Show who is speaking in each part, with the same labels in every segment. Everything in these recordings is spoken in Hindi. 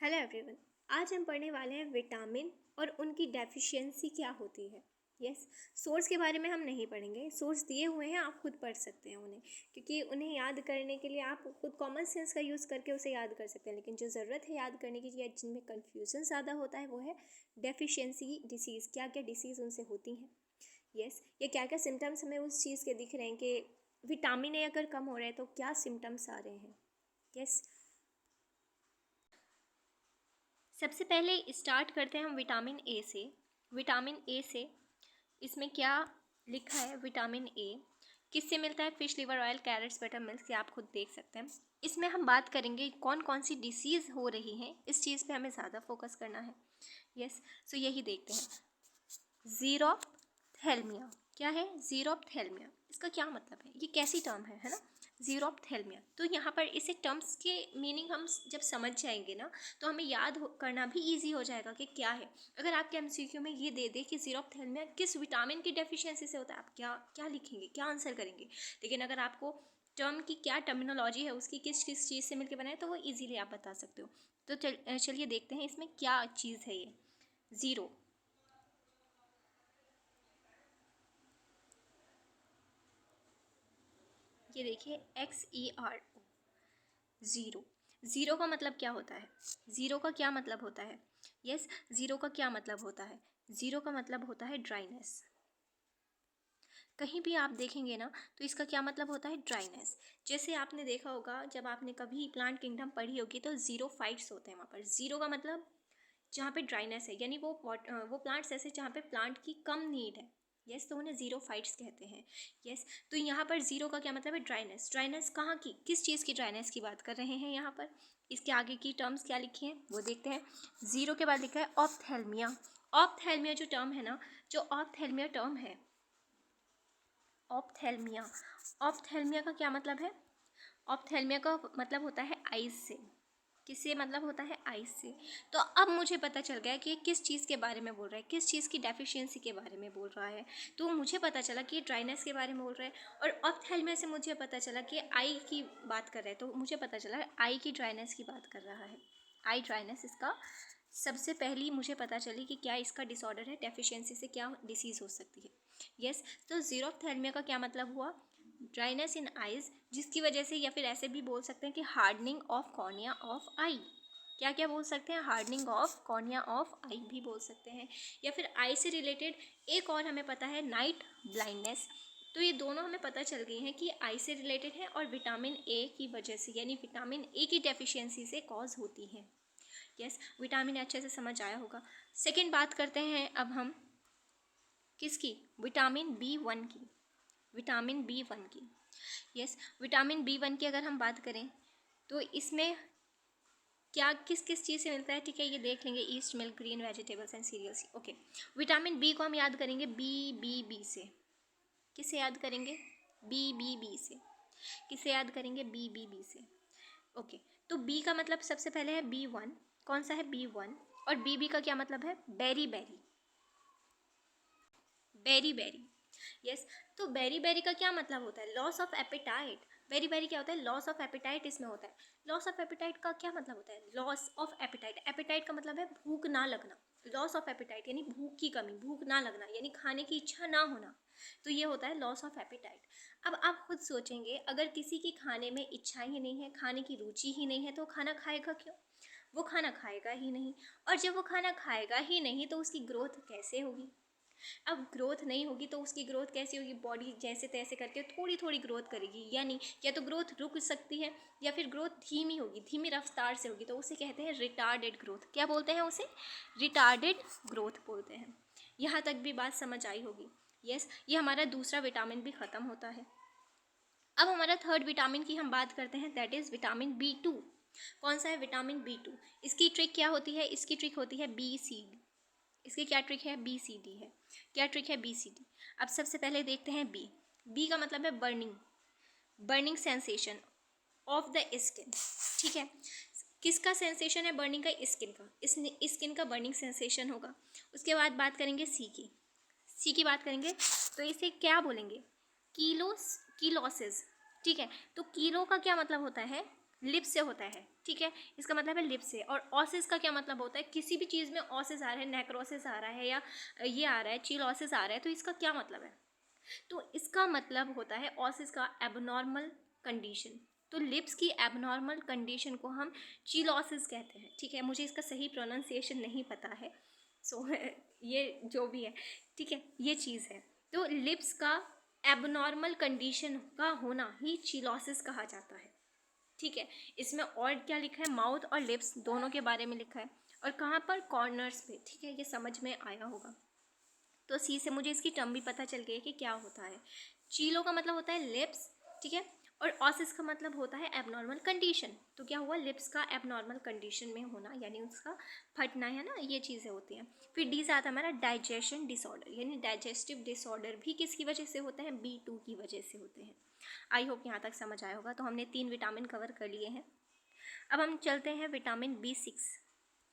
Speaker 1: Hello everyone. आज हम पढ़ने वाले हैं विटामिन और उनकी डेफिशिएंसी क्या होती है। सोर्स के बारे में हम नहीं पढ़ेंगे, सोर्स दिए हुए हैं, आप खुद पढ़ सकते हैं उन्हें, क्योंकि उन्हें याद करने के लिए आप खुद कॉमन सेंस का यूज़ करके उसे याद कर सकते हैं। लेकिन जो ज़रूरत है याद करने की या जिनमें कन्फ्यूज़न ज़्यादा होता है वो है डेफिशिएंसी डिसीज़। क्या क्या डिसीज़ उनसे होती हैं, ये क्या क्या सिम्टम्स हमें उस चीज़ के दिख रहे हैं कि विटामिन ए अगर कम हो रहा है तो क्या सिम्टम्स आ रहे हैं। सबसे पहले स्टार्ट करते हैं हम विटामिन ए से। विटामिन ए से इसमें क्या लिखा है, विटामिन ए किससे मिलता है? Fish liver oil, carrots, butter milk से आप खुद देख सकते हैं। इसमें हम बात करेंगे कौन कौन सी डिसीज़ हो रही हैं, इस चीज़ पे हमें ज़्यादा फोकस करना है। सो यही देखते हैं। ज़ीरोफ्थैल्मिया क्या है? ज़ीरोफ्थैल्मिया इसका क्या मतलब है? ये कैसी टर्म है ना? ज़ीरोफ्थैल्मिया। तो यहाँ पर इसे टर्म्स के मीनिंग हम जब समझ जाएंगे ना तो हमें याद करना भी इजी हो जाएगा कि क्या है। अगर आपके एमसीक्यू में ये दे दे कि ज़ीरोफ्थैल्मिया किस विटामिन की डेफिशिएंसी से होता है, आप क्या क्या लिखेंगे, क्या आंसर करेंगे। लेकिन अगर आपको टर्म की क्या टर्मिनोलॉजी है, उसकी किस किस चीज़ से मिलकर बनाए, तो वो ईजीली आप बता सकते हो। तो चलिए देखते हैं इसमें क्या चीज़ है। ये ज़ीरो, ये देखिए XERO, ज़ीरो। ज़ीरो का मतलब क्या होता है? ज़ीरो का क्या मतलब होता है? ज़ीरो का क्या मतलब होता है? ज़ीरो का मतलब होता है ड्राइनेस। कहीं भी आप देखेंगे ना तो इसका क्या मतलब होता है? ड्राइनेस। जैसे आपने देखा होगा, जब आपने कभी प्लांट किंगडम पढ़ी होगी तो ज़ीरो फाइट्स होते हैं वहाँ पर। ज़ीरो का मतलब जहाँ पे ड्राइनेस है, यानी वो प्लांट्स ऐसे जहाँ पे प्लांट की कम नीड है। तो उन्हें ज़ीरो फाइट्स कहते हैं। तो यहाँ पर ज़ीरो का क्या मतलब है? ड्राइनेस। ड्राइनेस कहाँ की, किस चीज़ की ड्राइनेस की बात कर रहे हैं यहाँ पर? इसके आगे की टर्म्स क्या लिखी हैं वो देखते हैं। ज़ीरो के बाद लिखा है ऑप्थेल्मिया। ऑप्थेल्मिया जो टर्म है ना, जो ऑप्थेल्मिया टर्म है, ऑप्थेल्मिया, ऑप्थेल्मिया का क्या मतलब है? ऑप्थेल्मिया का मतलब होता है आइज से। किससे मतलब होता है? आइज से। तो अब मुझे पता चल गया कि ये किस चीज़ के बारे में बोल रहा है, किस चीज़ की डेफिशिएंसी के बारे में बोल रहा है। तो मुझे पता चला कि ये ड्राइनेस के बारे में बोल रहा है। और ऑप्थेल्मिया से मुझे पता चला कि आई की बात कर रहा है, तो मुझे पता चला आई की ड्राइनेस की बात कर रहा है। आई ड्राइनेस इसका सबसे पहली मुझे पता चली कि क्या इसका डिसऑर्डर है, डेफिशिएंसी से क्या डिसीज़ हो सकती है। तो ज़ीरोफ्थैल्मिया का क्या मतलब हुआ? ड्राइनेस इन आइज, जिसकी वजह से, या फिर ऐसे भी बोल सकते हैं कि हार्डनिंग ऑफ कॉर्निया ऑफ आई। क्या क्या बोल सकते हैं? हार्डनिंग ऑफ कॉर्निया ऑफ आई भी बोल सकते हैं। या फिर आई से रिलेटेड एक और हमें पता है, नाइट ब्लाइंडनेस। तो ये दोनों हमें पता चल गई हैं कि आई से रिलेटेड है और विटामिन ए की वजह से, यानी विटामिन ए की डेफिशिएंसी से कॉज होती हैं। विटामिन अच्छे से समझ आया होगा। सेकेंड बात करते हैं अब हम किसकी? विटामिन B1 की। विटामिन B1 की। विटामिन B1 की अगर हम बात करें तो इसमें क्या किस किस चीज़ से मिलता है, ठीक है, ये देख लेंगे। Yeast milk, green vegetables and cereals. Okay, vitamin B को हम याद करेंगे बी से। किसे याद करेंगे? बी से। किसे याद करेंगे? बी से। ओके, तो बी का मतलब सबसे पहले है B1। कौन सा है? B1। और बी का क्या मतलब है? Berry berry, berry berry. तो बेरी बेरी का क्या मतलब होता है? Loss of appetite. Beriberi क्या होता है? लॉस ऑफ एपेटाइट इसमें होता है। लॉस ऑफ एपेटाइट का क्या मतलब होता है? लॉस ऑफ एपेटाइट, एपेटाइट का मतलब है भूख ना लगना। लॉस ऑफ एपेटाइट यानी भूख की कमी, भूख ना लगना, यानी खाने की इच्छा ना होना। तो ये होता है लॉस ऑफ एपेटाइट। अब आप खुद सोचेंगे, अगर किसी की खाने में इच्छा ही नहीं है, खाने की रुचि ही नहीं है, तो खाना खाएगा क्यों? वो खाना खाएगा ही नहीं। और जब वो खाना खाएगा ही नहीं तो उसकी ग्रोथ कैसे होगी? अब ग्रोथ नहीं होगी तो उसकी ग्रोथ कैसी होगी? बॉडी जैसे तैसे करके थोड़ी थोड़ी ग्रोथ करेगी, यानी या तो ग्रोथ रुक सकती है या फिर ग्रोथ धीमी होगी, धीमी रफ्तार से होगी, तो उसे कहते हैं रिटार्डेड ग्रोथ। क्या बोलते हैं उसे? रिटार्डेड ग्रोथ बोलते हैं। यहाँ तक भी बात समझ आई होगी। ये हमारा दूसरा विटामिन भी ख़त्म होता है। अब हमारा थर्ड विटामिन की हम बात करते हैं, दैट इज़ विटामिन B2। कौन सा है? Vitamin B2। इसकी ट्रिक क्या होती है? इसकी ट्रिक होती है BC। इसकी क्या ट्रिक है? BCD है। क्या ट्रिक है? BCD। अब सबसे पहले देखते हैं बी का मतलब है burning, burning sensation of the skin. ठीक है, किसका सेंसेशन है? बर्निंग का, स्किन का। स्किन का बर्निंग सेंसेशन होगा। उसके बाद बात करेंगे सी की बात करेंगे तो इसे क्या बोलेंगे? कीलोसिस। ठीक है, तो कीलो का क्या मतलब होता है? लिप से होता है। ठीक है, इसका मतलब है लिप्स है। और ऑसिस का क्या मतलब होता है, किसी भी चीज़ में ऑसिस आ रहा है, नेक्रोसिस आ रहा है या ये आ रहा है चिलोसिस आ रहा है, तो इसका क्या मतलब है, तो इसका मतलब होता है ऑसिस का एबनॉर्मल कंडीशन। तो लिप्स की एबनॉर्मल कंडीशन को हम चिलोसिस कहते हैं। ठीक है, मुझे इसका सही प्रोनाउंसिएशन नहीं पता है, सो ये जो भी है, ठीक है, ये चीज़ है। तो लिप्स का एबनॉर्मल कंडीशन का होना ही चिलोसिस कहा जाता है। ठीक है, इसमें और क्या लिखा है, माउथ और लिप्स दोनों के बारे में लिखा है, और कहाँ पर, कॉर्नर्स पे। ठीक है, ये समझ में आया होगा। तो सी से मुझे इसकी टर्म भी पता चल गई है कि क्या होता है। चीलो का मतलब होता है लिप्स, ठीक है, और ऑसिस का मतलब होता है एबनॉर्मल कंडीशन। तो क्या हुआ, लिप्स का एबनॉर्मल कंडीशन में होना, यानी उसका फटना है ना, ये चीज़ें होती हैं। फिर डी से आता है हमारा डाइजेशन डिसऑर्डर, यानी डाइजेस्टिव डिसऑर्डर भी किसकी वजह से होता है, B2 की वजह से होते हैं। आई होप यहाँ तक समझ आया होगा। तो हमने 3 विटामिन कवर कर लिए हैं। अब हम चलते हैं विटामिन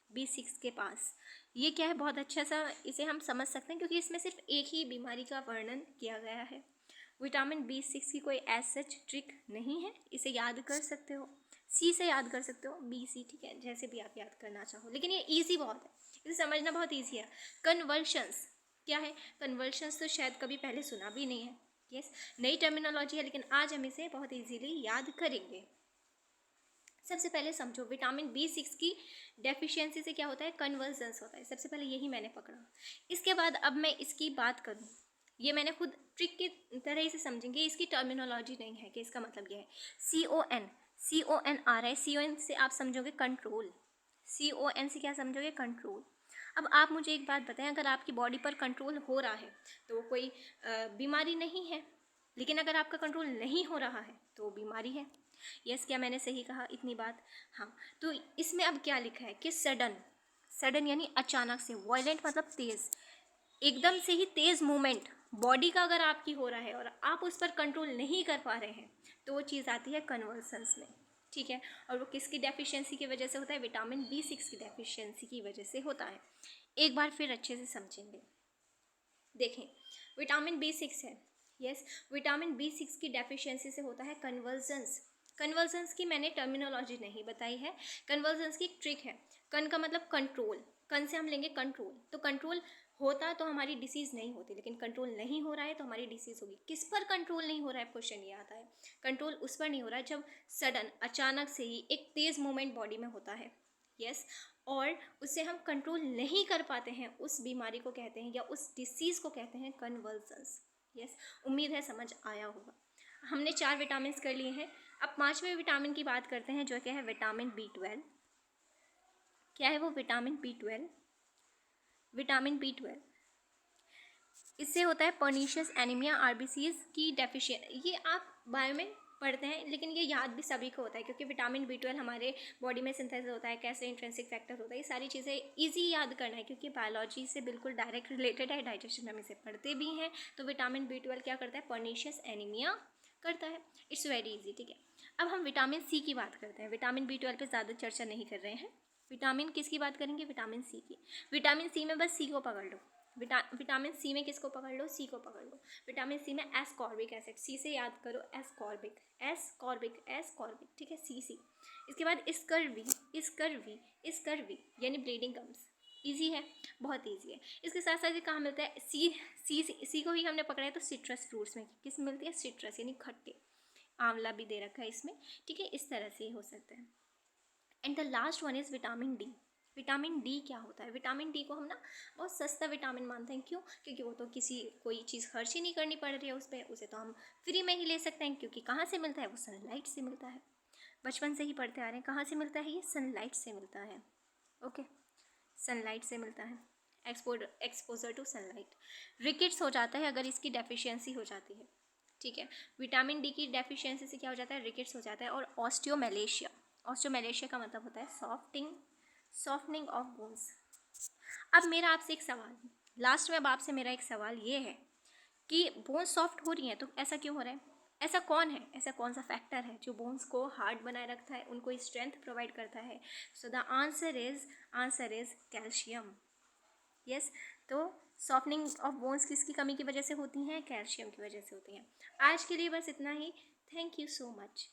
Speaker 1: B6 के पास। ये क्या है, बहुत अच्छा सा इसे हम समझ सकते हैं क्योंकि इसमें सिर्फ एक ही बीमारी का वर्णन किया गया है। विटामिन B6 की कोई एज सच ट्रिक नहीं है, इसे याद कर सकते हो, सी से याद कर सकते हो, BC, ठीक है, जैसे भी आप याद करना चाहो, लेकिन ये ईजी बहुत है, इसे समझना बहुत ईजी है। कन्वर्शंस क्या है, कन्वर्शंस तो शायद कभी पहले सुना भी नहीं है। यस, नई टर्मिनोलॉजी है, लेकिन आज हम इसे बहुत ईजीली याद करेंगे। सबसे पहले समझो, विटामिन B6 की डेफिशिएंसी से क्या होता है, कन्वर्जेंस होता है। सबसे पहले यही मैंने पकड़ा। इसके बाद अब मैं इसकी बात करूँ, ये मैंने खुद ट्रिक की तरह से समझेंगे, इसकी टर्मिनोलॉजी नहीं है कि इसका मतलब ये है। CON आ रहा है, CON से आप समझोगे कंट्रोल, CON से क्या समझोगे, कंट्रोल। अब आप मुझे एक बात बताएं, अगर आपकी बॉडी पर कंट्रोल हो रहा है तो वो कोई बीमारी नहीं है, लेकिन अगर आपका कंट्रोल नहीं हो रहा है तो वो बीमारी है। यस, क्या मैंने सही कहा इतनी बात, हाँ। तो इसमें अब क्या लिखा है कि सडन यानी अचानक से, वायलेंट मतलब तेज़, एकदम से ही तेज़ मूवमेंट बॉडी का अगर आपकी हो रहा है और आप उस पर कंट्रोल नहीं कर पा रहे हैं, तो वो चीज़ आती है कन्वर्सन्स में। ठीक है, और वो किसकी डेफिशिएंसी की वजह से होता है, विटामिन B6 की डेफिशिएंसी की वजह से होता है। एक बार फिर अच्छे से समझेंगे। देखें, विटामिन B6 है, यस, विटामिन B6 की डेफिशिएंसी से होता है कन्वर्जेंस की मैंने टर्मिनोलॉजी नहीं बताई है। कन्वर्जेंस की एक ट्रिक है। कन का मतलब कंट्रोल, कन से हम लेंगे कंट्रोल, तो कंट्रोल होता तो हमारी डिसीज़ नहीं होती, लेकिन कंट्रोल नहीं हो रहा है तो हमारी डिसीज़ होगी। किस पर कंट्रोल नहीं हो रहा है, क्वेश्चन ये आता है। कंट्रोल उस पर नहीं हो रहा है जब सडन अचानक से ही एक तेज़ मूवमेंट बॉडी में होता है, यस, और उससे हम कंट्रोल नहीं कर पाते हैं, उस बीमारी को कहते हैं या उस डिसीज़ को कहते हैं कन्वर्जेंस। यस, उम्मीद है समझ आया होगा। हमने 4 विटामिन कर लिए हैं। अब 5वें विटामिन की बात करते हैं, जो क्या है, विटामिन B12। क्या है वो, विटामिन B12। विटामिन B12 इससे होता है पर्नीशियस एनीमिया, RBCs की डेफिशिएंसी। ये आप बायो में पढ़ते हैं, लेकिन ये याद भी सभी को होता है क्योंकि विटामिन B12 हमारे बॉडी में सिंथेसिस होता है, कैसे इंट्रिंसिक फैक्टर होता है, ये सारी चीज़ें इजी याद करना है क्योंकि बायोलॉजी से बिल्कुल डायरेक्ट रिलेटेड है, डाइजेशन हम इसे पढ़ते भी हैं। तो विटामिन B12 क्या करता है, पर्नीशियस एनीमिया करता है। इट्स वेरी इजी, ठीक है। अब हम विटामिन C की बात करते हैं। विटामिन B12 पे ज़्यादा चर्चा नहीं कर रहे हैं, विटामिन किसकी बात करेंगे, विटामिन C की। विटामिन C में बस C को पकड़ लो, विटामिन C में किसको पकड़ लो, C को पकड़ लो। विटामिन C में एस्कॉर्बिक एसिड, C से याद करो, एस्कॉर्बिक, ठीक है, C। इसके बाद स्कर्वी यानी ब्लीडिंग गम्स। ईजी है, बहुत ईजी है। इसके साथ साथ ये कहाँ मिलता है, सी को ही हमने पकड़ा है तो सिट्रस फ्रूट्स में किस मिलती है, सिट्रस यानी खट्टे, आंवला भी दे रखा है इसमें, ठीक है, इस तरह से हो सकता है। And the last one is vitamin D. Vitamin D क्या होता है, विटामिन डी को हम ना बहुत सस्ता विटामिन मानते हैं। क्यों, क्योंकि वो तो कोई चीज़ खर्च ही नहीं करनी पड़ रही है उस पर, उसे तो हम फ्री में ही ले सकते हैं क्योंकि कहाँ से मिलता है, वो सनलाइट से मिलता है। बचपन से ही पढ़ते आ रहे हैं, कहाँ से मिलता है, ये सनलाइट से मिलता है। ओके, सनलाइट से मिलता है, एक्सपोजर टू सनलाइट। रिकेट्स हो जाता है अगर इसकी डेफिशिएंसी हो जाती है, ठीक है। विटामिन डी की डेफिशिएंसी से क्या हो जाता है, रिकेट्स हो जाता है। और ऑस्टियोमैलेशिया का मतलब होता है सॉफ्टनिंग ऑफ बोन्स। अब मेरा आपसे एक सवाल, लास्ट में अब आपसे मेरा एक सवाल ये है कि बोन्स सॉफ्ट हो रही हैं तो ऐसा क्यों हो रहा है, ऐसा कौन है, ऐसा कौन सा फैक्टर है जो बोन्स को हार्ड बनाए रखता है, उनको स्ट्रेंथ प्रोवाइड करता है। So the answer is calcium. Yes, तो सॉफ्टनिंग ऑफ बोन्स किसकी कमी की वजह से होती हैं, कैल्शियम की वजह से होती हैं। आज के लिए बस इतना ही। Thank you so much.